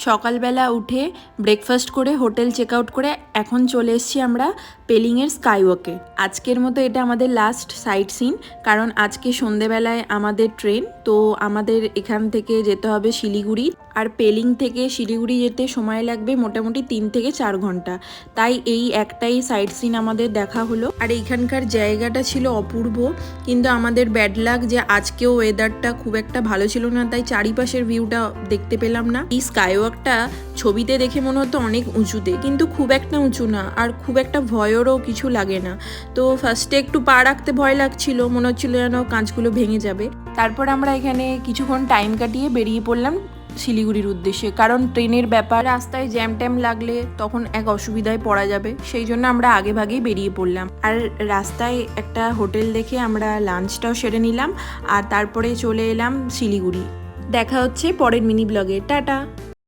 সকালবেলা উঠে ব্রেকফাস্ট করে হোটেল চেক আউট করে এখন চলে এসেছি আমরা পেলিংয়ের স্কাইওয়াকে। আজকের মতো এটা আমাদের লাস্ট সাইট সিন, কারণ আজকে সন্ধেবেলায় আমাদের ট্রেন, তো আমাদের এখান থেকে যেতে হবে শিলিগুড়ি। আর পেলিং থেকে শিলিগুড়ি যেতে সময় লাগবে মোটামুটি 3 থেকে 4 ঘন্টা। তাই এই একটাই সাইট সিন আমাদের দেখা হলো। আর এইখানকার জায়গাটা ছিল অপূর্ব, কিন্তু আমাদের ব্যাড লাক যে আজকেও ওয়েদারটা খুব একটা ভালো ছিল না, তাই চারিপাশের ভিউটা দেখতে পেলাম না। এই স্কাইওয়াকটা ছবিতে দেখে মনে হতো অনেক উঁচুতে, কিন্তু খুব একটা উঁচু না, আর খুব একটা ভয়েরও কিছু লাগে না। তো ফার্স্টে একটু পা রাখতে ভয় লাগছিল, মনে হচ্ছিল যেন কাঁচগুলো ভেঙে যাবে। তারপর আমরা এখানে কিছুক্ষণ টাইম কাটিয়ে বেরিয়ে পড়লাম শিলিগুড়ির উদ্দেশ্যে, কারণ ট্রেনের ব্যাপার, রাস্তায় জ্যাম ট্যাম লাগলে তখন এক অসুবিধায় পড়া যাবে, সেই জন্য আমরা আগে ভাগেই বেরিয়ে পড়লাম। আর রাস্তায় একটা হোটেল দেখে আমরা লাঞ্চটাও সেরে নিলাম, আর তারপরে চলে এলাম শিলিগুড়ি। দেখা হচ্ছে পরের মিনি ব্লগে। টাটা।